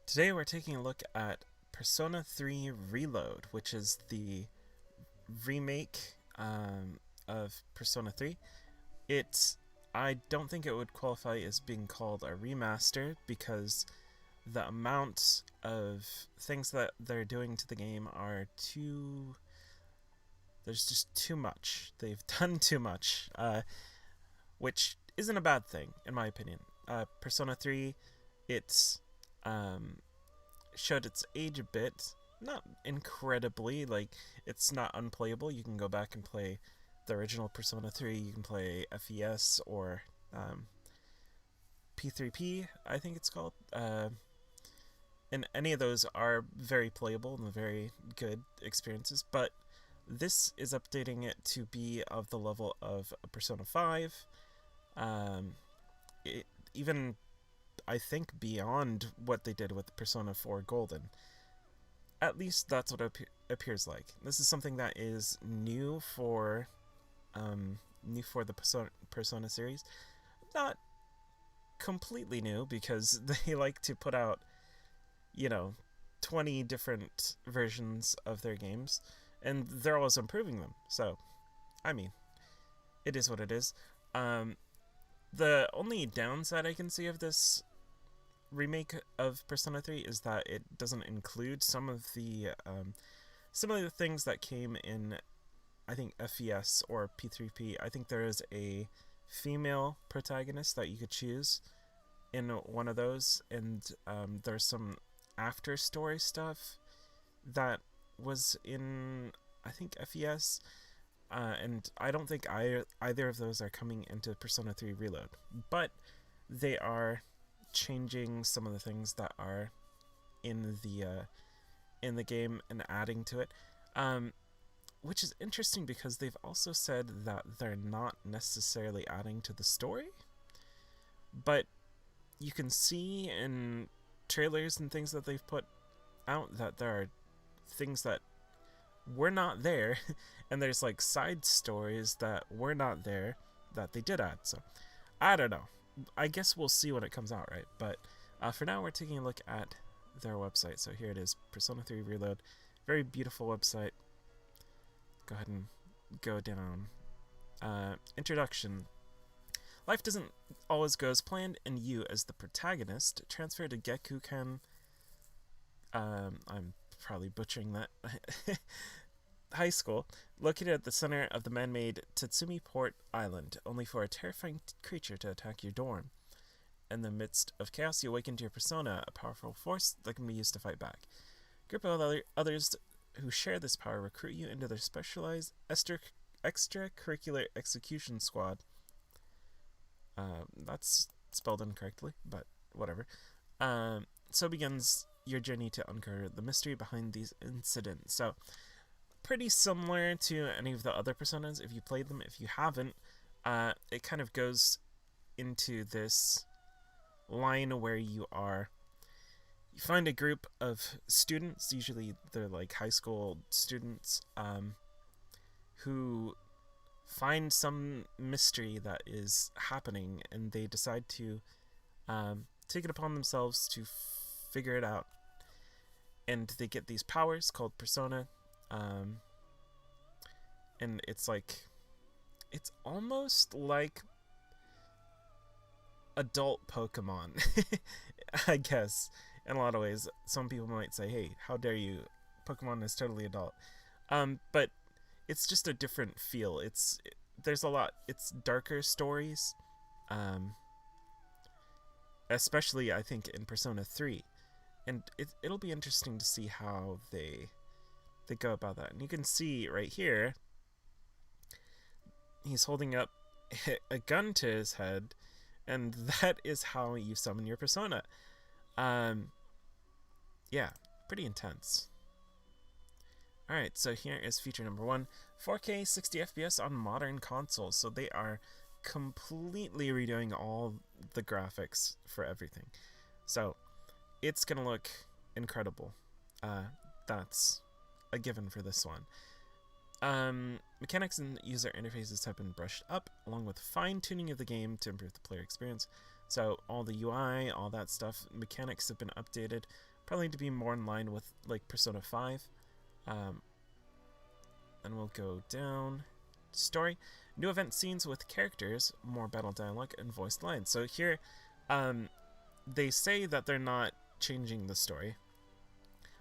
Today we're taking a look at Persona 3 Reload, which is the remake of Persona 3. I don't think it would qualify as being called a remaster because the amount of things that they're doing to the game are too... There's just too much. They've done too much, which isn't a bad thing, in my opinion. Persona 3, it's... showed its age a bit. Not incredibly, like, it's not unplayable. You can go back and play the original Persona 3, you can play FES or P3P, I think it's called. And any of those are very playable and very good experiences, but this is updating it to be of the level of Persona 5. It even, I think, beyond what they did with Persona 4 Golden. At least that's what it appears like. This is something that is new for the Persona series. Not completely new, because they like to put out, 20 different versions of their games, and they're always improving them. So, I mean, it is what it is. The only downside I can see of this remake of Persona 3 is that it doesn't include some of the things that came in, I think, FES or P3P. I think there is a female protagonist that you could choose in one of those, and there's some after story stuff that was in, I think, FES, and I don't think either of those are coming into Persona 3 Reload, but they are changing some of the things that are in the game and adding to it, which is interesting because they've also said that they're not necessarily adding to the story, but you can see in trailers and things that they've put out that there are things that were not there and there's like side stories that were not there that they did add. So I don't know, I guess we'll see when it comes out, right? But for now, we're taking a look at their website. So here it is, Persona 3 Reload. Very beautiful website. Go ahead and go down. Introduction. Life doesn't always go as planned, and you, as the protagonist, transfer to Gekukan. I'm probably butchering that. High school, located at the center of the man-made Tatsumi Port Island, only for a terrifying creature to attack your dorm. In the midst of chaos, you awaken to your persona, a powerful force that can be used to fight back. A group of others who share this power recruit you into their specialized extracurricular execution squad. That's spelled incorrectly, but whatever. So begins your journey to uncover the mystery behind these incidents. So, pretty similar to any of the other Personas if you played them. If you haven't, it kind of goes into this line where you find a group of students, usually they're like high school students, who find some mystery that is happening, and they decide to take it upon themselves to figure it out. And they get these powers called Persona, and it's almost like adult Pokemon, I guess, in a lot of ways. Some people might say, hey, how dare you, Pokemon is totally adult. But it's just a different feel. It's darker stories, especially, I think, in Persona 3. And it'll be interesting to see how they go about that. And you can see right here, he's holding up a gun to his head, and that is how you summon your persona. Yeah, pretty intense. Alright, so here is feature number 1. 4K 60 FPS on modern consoles. So they are completely redoing all the graphics for everything. So it's gonna look incredible. That's a given for this one. Mechanics and user interfaces have been brushed up, along with fine-tuning of the game to improve the player experience. So all the UI, all that stuff, mechanics have been updated. probably to be more in line with like Persona 5. And we'll go down. Story. New event scenes with characters, more battle dialogue, and voiced lines. So here, they say that they're not changing the story,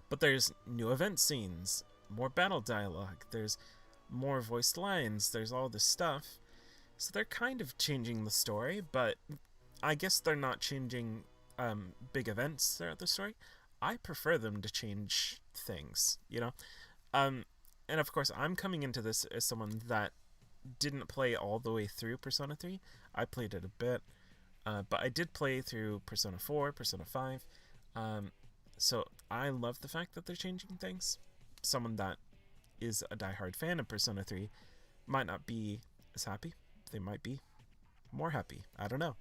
but there's new event scenes, more battle dialogue, there's more voiced lines, there's all this stuff. So they're kind of changing the story, but I guess they're not changing big events throughout the story. I prefer them to change things, you know? And of course, I'm coming into this as someone that didn't play all the way through Persona 3. I played it a bit, but I did play through Persona 4, Persona 5. So I love the fact that they're changing things. Someone that is a diehard fan of Persona 3 might not be as happy. They might be more happy. I don't know.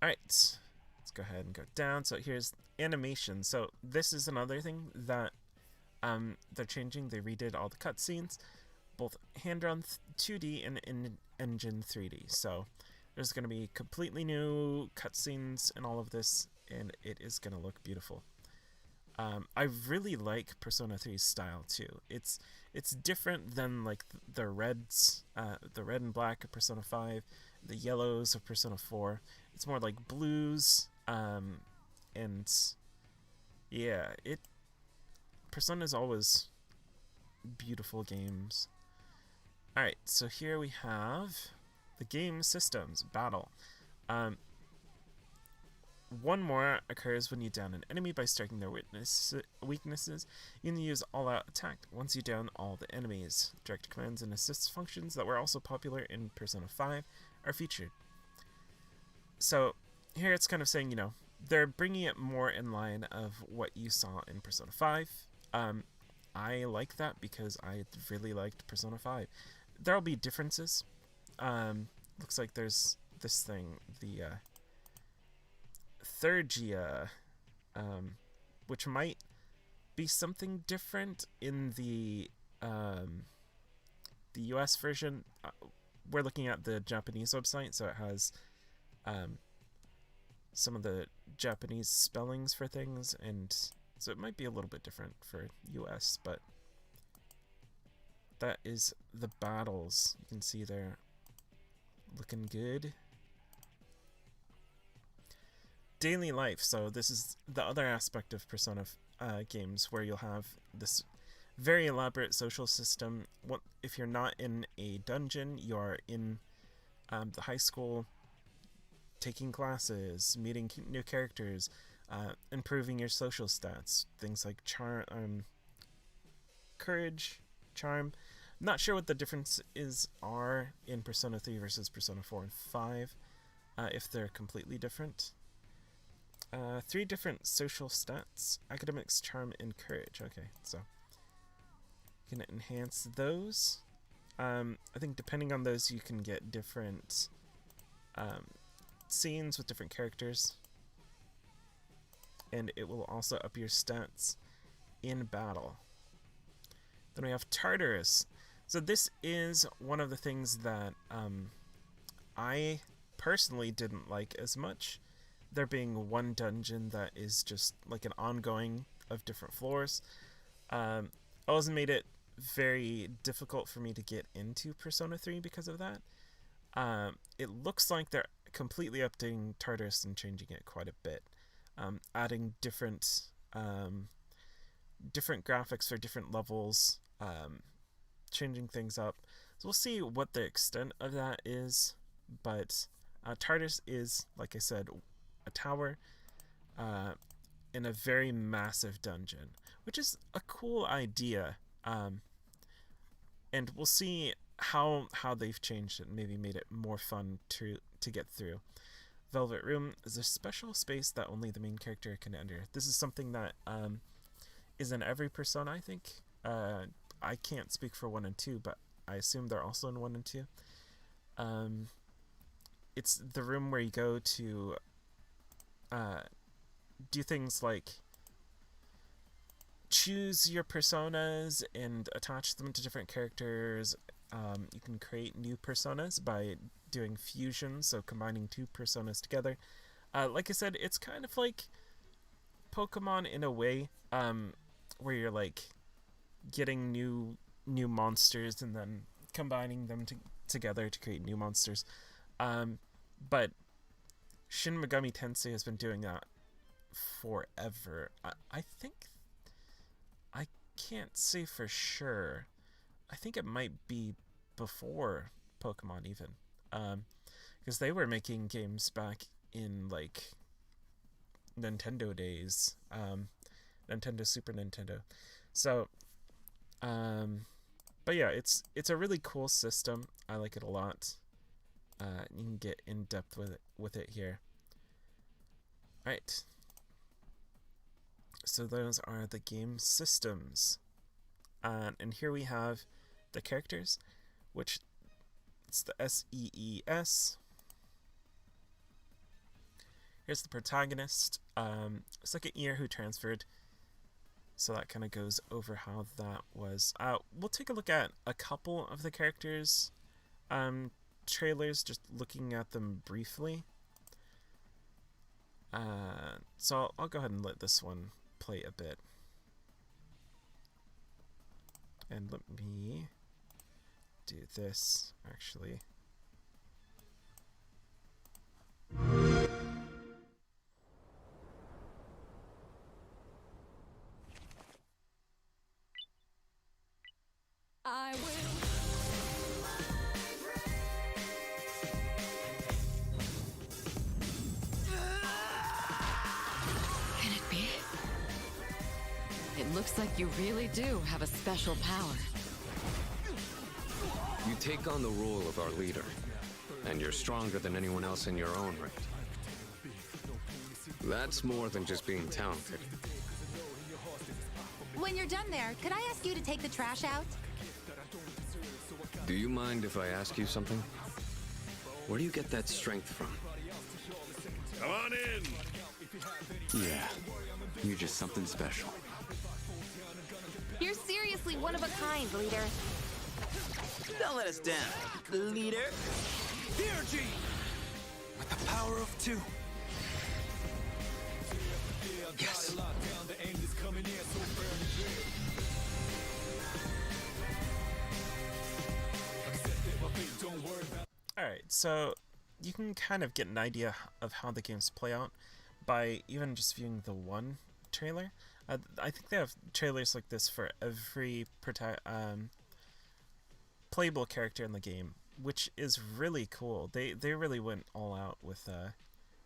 Alright, let's go ahead and go down. So here's animation. So this is another thing that they're changing. They redid all the cutscenes, both hand-drawn 2D and in engine 3D. So there's going to be completely new cutscenes in all of this, and it is going to look beautiful. I really like Persona 3's style too. It's different than like the reds, the red and black of Persona 5, the yellows of Persona 4. It's more like blues, and yeah, Persona's always beautiful games. Alright, so here we have the game systems battle. One more occurs when you down an enemy by striking their weaknesses. You can use all-out attack once you down all the enemies. Direct commands and assist functions that were also popular in Persona 5 are featured. So here it's kind of saying, you know, they're bringing it more in line of what you saw in Persona 5. I like that because I really liked Persona 5. There'll be differences. Looks like there's this thing, the Thurgia, which might be something different in the US version. We're looking at the Japanese website, so it has some of the Japanese spellings for things, and so it might be a little bit different for US, but that is the battles. You can see they're looking good. Daily life. So this is the other aspect of Persona games, where you'll have this very elaborate social system. If you're not in a dungeon, you're in the high school, taking classes, meeting new characters, improving your social stats. Things like courage, charm. I'm not sure what the differences are in Persona 3 versus Persona 4 and 5, if they're completely different. 3 different social stats: academics, charm, and courage. Okay, so you can enhance those. I think depending on those, you can get different scenes with different characters, and it will also up your stats in battle. Then we have Tartarus. So this is one of the things that I personally didn't like as much. There being one dungeon that is just like an ongoing of different floors. Also made it very difficult for me to get into Persona 3 because of that. It looks like they're completely updating Tartarus and changing it quite a bit. Adding different graphics for different levels, changing things up. So we'll see what the extent of that is, but Tartarus is, like I said, a tower in a very massive dungeon, which is a cool idea, and we'll see how they've changed it and maybe made it more fun to get through. Velvet Room is a special space that only the main character can enter. This is something that is in every Persona, I think. I can't speak for 1 and 2, but I assume they're also in 1 and 2. It's the room where you go to do things like choose your personas and attach them to different characters. You can create new personas by doing fusion, so combining 2 personas together. Like I said, it's kind of like Pokemon in a way, where you're like getting new monsters and then combining them together to create new monsters. But Shin Megami Tensei has been doing that forever. I think, I can't say for sure. I think it might be before Pokemon even, because they were making games back in like Nintendo days, Nintendo, Super Nintendo. So, but yeah, it's a really cool system. I like it a lot. You can get in depth with it here. All right. So those are the game systems, and here we have the characters, which it's the SEES. Here's the protagonist, second year who transferred. So that kind of goes over how that was. We'll take a look at a couple of the characters' trailers, just looking at them briefly. So I'll go ahead and let this one play a bit. And let me do this, actually. I will. Can it be? It looks like you really do have a special power. You take on the role of our leader, and you're stronger than anyone else in your own right. That's more than just being talented. When you're done there, could I ask you to take the trash out? Do you mind if I ask you something? Where do you get that strength from? Come on in! Yeah, you're just something special. You're seriously one of a kind, leader. Don't let us down, leader. Energy! With the power of two. Yes. Alright, so you can kind of get an idea of how the games play out by even just viewing the one trailer. I think they have trailers like this for every playable character in the game, which is really cool. They really went all out with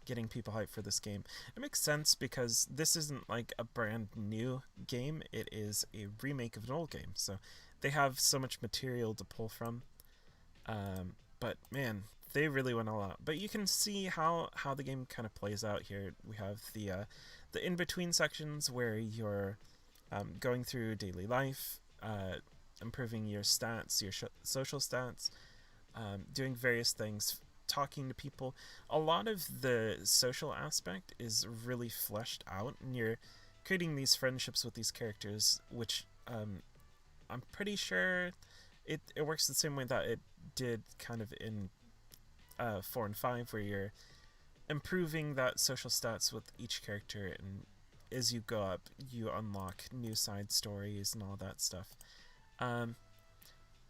getting people hyped for this game. It makes sense because this isn't like a brand new game, it is a remake of an old game, so they have so much material to pull from. But man, they really went all out. But you can see how the game kind of plays out here. We have the in-between sections where you're going through daily life, improving your stats, your social stats, doing various things, talking to people. A lot of the social aspect is really fleshed out, and you're creating these friendships with these characters, which I'm pretty sure it works the same way that it did kind of in 4 and 5, where you're improving that social stats with each character, and as you go up, you unlock new side stories and all that stuff. But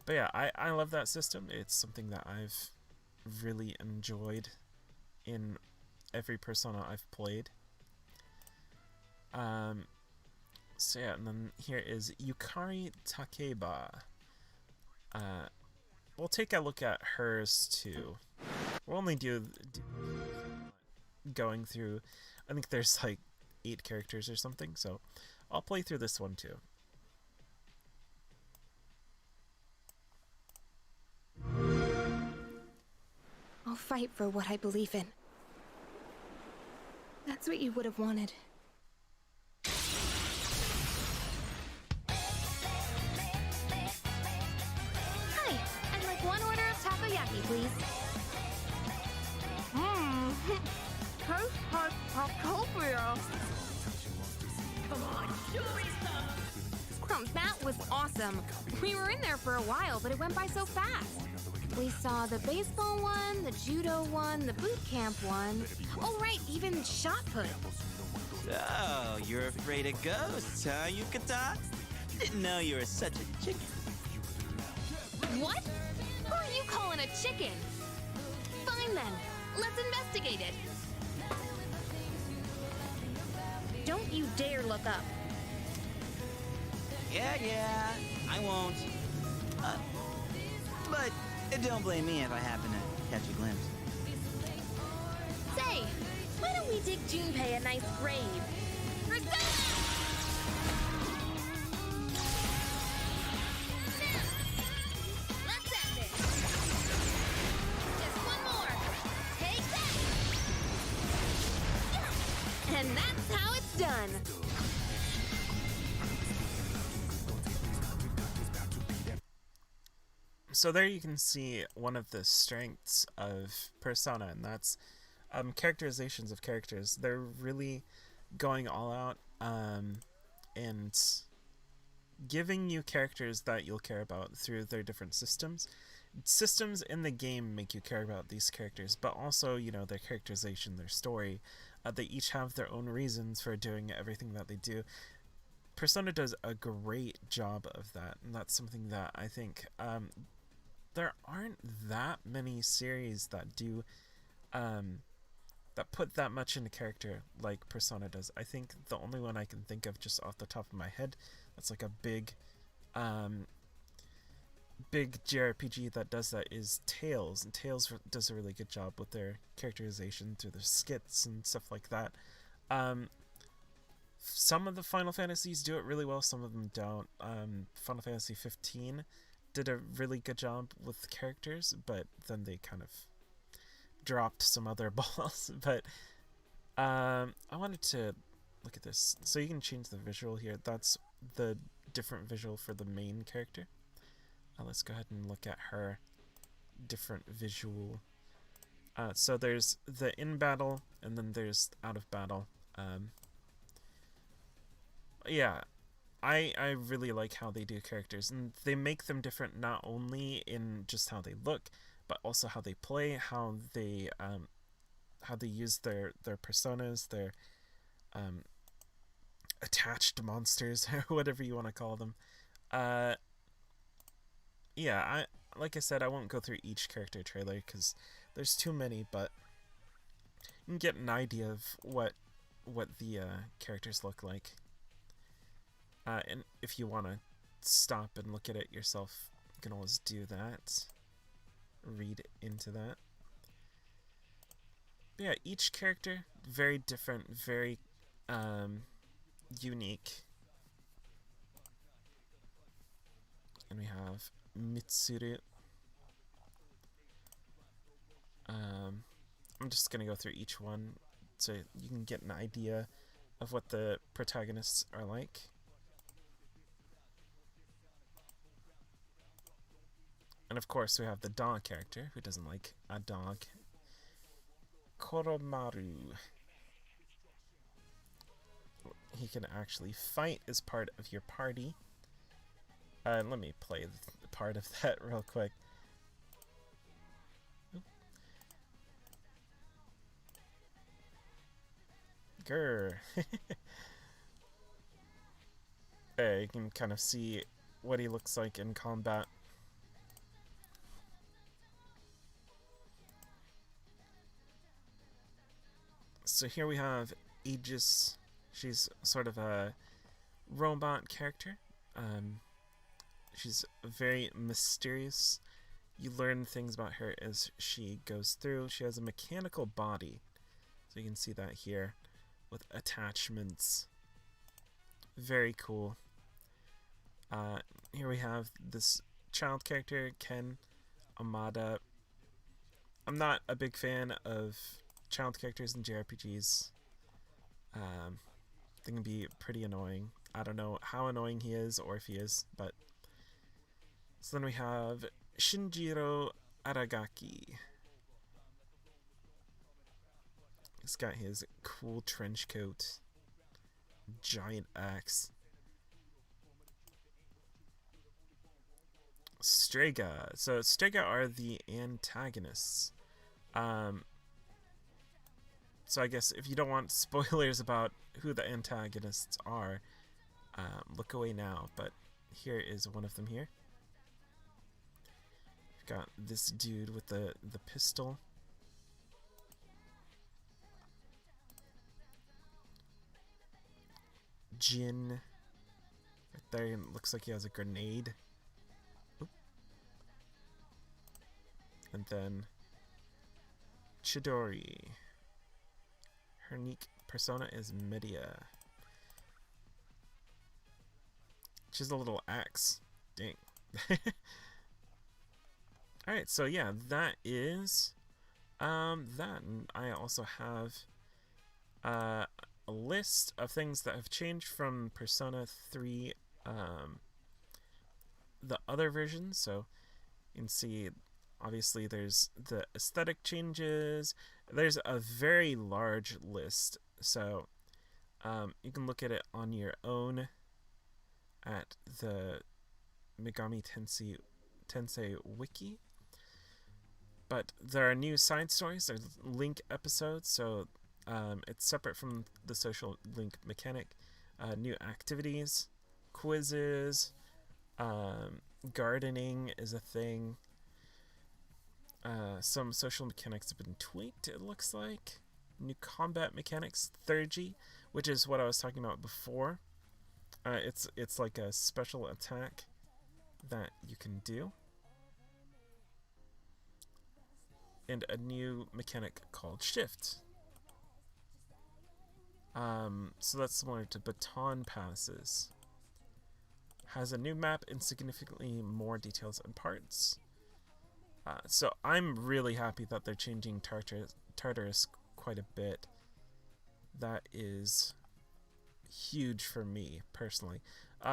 yeah, I love that system. It's something that I've really enjoyed in every Persona I've played. So yeah, and then here is Yukari Takeba. We'll take a look at hers too. We'll only do going through, I think there's like 8 characters or something, so I'll play through this one too. I'll fight for what I believe in. That's what you would have wanted. Hi, I'd like 1 order of takoyaki, please. Tastes like Tacopia. Come on, show me stuff. That was awesome. We were in there for a while, but it went by so fast. We saw the baseball one, the judo one, the boot camp one. Oh, right, even shot put. So, you're afraid of ghosts, huh, Yukata? Didn't know you were such a chicken. What? Who are you calling a chicken? Fine then. Let's investigate it. Don't you dare look up. Yeah, I won't. But don't blame me if I happen to catch a glimpse. Say, why don't we dig Junpei a nice grave? Let's end it. Just one more. Take that. And that's how it's done. So there you can see one of the strengths of Persona, and that's characterizations of characters. They're really going all out and giving you characters that you'll care about through their different systems. Systems in the game make you care about these characters, but also, you know, their characterization, their story. They each have their own reasons for doing everything that they do. Persona does a great job of that, and that's something that I think there aren't that many series that do that put that much into character like Persona does. I think the only one I can think of just off the top of my head that's like a big JRPG that does that is Tales, and Tales does a really good job with their characterization through their skits and stuff like that. Some of the Final Fantasies do it really well, some of them don't. Final Fantasy 15 did a really good job with characters, but then they kind of dropped some other balls. But I wanted to look at this. So you can change the visual here. That's the different visual for the main character. Let's go ahead and look at her different visual. So there's the in battle, and then there's out of battle. Yeah, I really like how they do characters, and they make them different not only in just how they look, but also how they play, how they use their personas, their attached monsters, or whatever you want to call them. Yeah, like I said, I won't go through each character trailer because there's too many, but you can get an idea of what the characters look like. And if you want to stop and look at it yourself, you can always do that. Read into that. But yeah, each character, very different, very unique. And we have Mitsuru. I'm just going to go through each one so you can get an idea of what the protagonists are like. And of course we have the dog character, who doesn't like a dog. Koromaru. He can actually fight as part of your party. Let me play the part of that real quick. Grr. There, you can kind of see what he looks like in combat. So here we have Aegis. She's sort of a robot character. She's very mysterious. You learn things about her as she goes through. She has a mechanical body. So you can see that here with attachments. Very cool. Here we have this child character, Ken Amada. I'm not a big fan of child characters in JRPGs. They can be pretty annoying. I don't know how annoying he is, or if he is, but... So then we have Shinjiro Aragaki. He's got his cool trench coat, giant axe. Strega. So Strega are the antagonists. So I guess if you don't want spoilers about who the antagonists are, look away now. But here is one of them here. We've got this dude with the pistol. Jin. Right there, and it looks like he has a grenade. Oop. And then Chidori. Her unique persona is Medea. She's a little axe. Dang. Alright, so yeah, that is that. And I also have a list of things that have changed from Persona 3, the other versions. So you can see, obviously, there's the aesthetic changes. There's a very large list, so you can look at it on your own at the Megami Tensei wiki. But there are new side stories, there's link episodes, so it's separate from the social link mechanic. New activities, quizzes, gardening is a thing. Some social mechanics have been tweaked, it looks like. New combat mechanics, Thurgy, which is what I was talking about before. It's like a special attack that you can do. And a new mechanic called Shift. So that's similar to baton passes. Has a new map and significantly more details and parts. So I'm really happy that they're changing Tartarus quite a bit. That is huge for me, personally.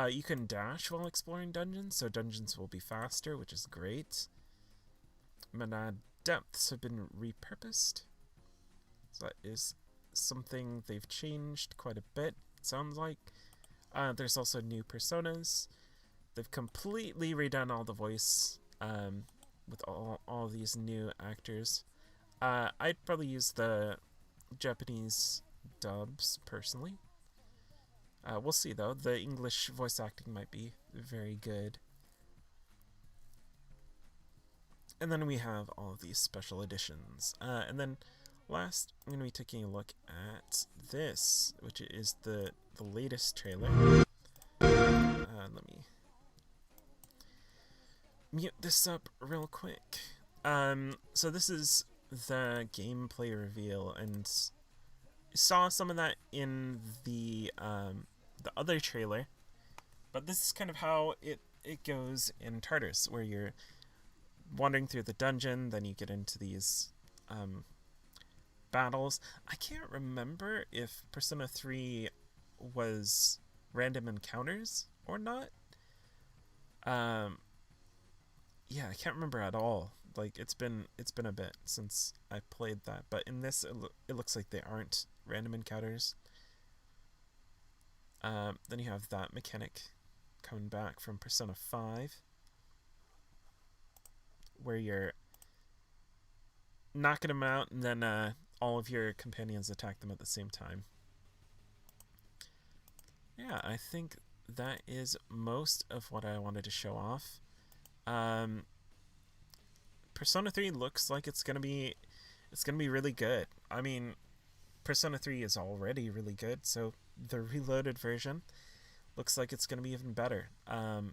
You can dash while exploring dungeons, so dungeons will be faster, which is great. Mana depths have been repurposed. So that is something they've changed quite a bit, it sounds like. There's also new personas. They've completely redone all the voice with all these new actors. I'd probably use the Japanese dubs, personally. We'll see, though. The English voice acting might be very good. And then we have all of these special editions. And then last, I'm going to be taking a look at this, which is the latest trailer. Let me mute this up real quick. So this is the gameplay reveal, and saw some of that in the other trailer, but this is kind of how it goes in Tartarus, where you're wandering through the dungeon, then you get into these battles. I can't remember if Persona 3 was random encounters or not. Yeah, I can't remember at all. Like, it's been a bit since I played that, but in this it looks like they aren't random encounters. Then you have that mechanic coming back from Persona 5, where you're knocking them out and then all of your companions attack them at the same time. Yeah, I think that is most of what I wanted to show off. Persona 3 looks like it's gonna be really good. I mean, Persona 3 is already really good, so the reloaded version looks like it's gonna be even better. A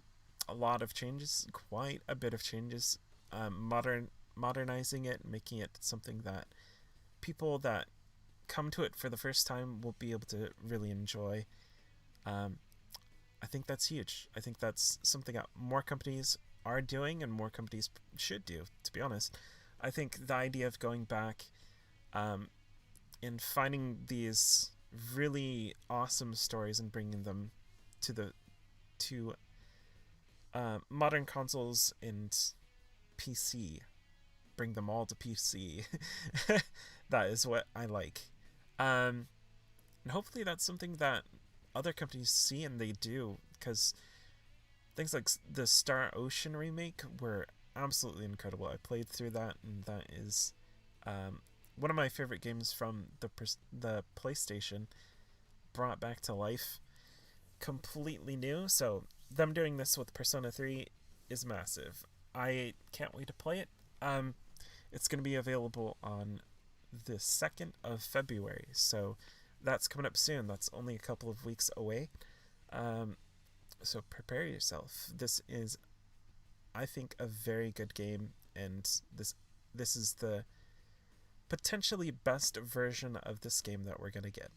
lot of changes, quite a bit of changes, modernizing it, making it something that people that come to it for the first time will be able to really enjoy. I think that's huge. I think that's something that more companies are doing and more companies should do, to be honest. I think the idea of going back and finding these really awesome stories and bringing them to modern consoles and PC, bring them all to PC. That is what I like. And hopefully that's something that other companies see and they do, because things like the Star Ocean remake were absolutely incredible. I played through that, and that is one of my favorite games from the PlayStation brought back to life, completely new. So them doing this with Persona 3 is massive. I can't wait to play it. It's going to be available on the 2nd of February, so that's coming up soon. That's only a couple of weeks away. So prepare yourself. This is, I think, a very good game, and this is the potentially best version of this game that we're going to get.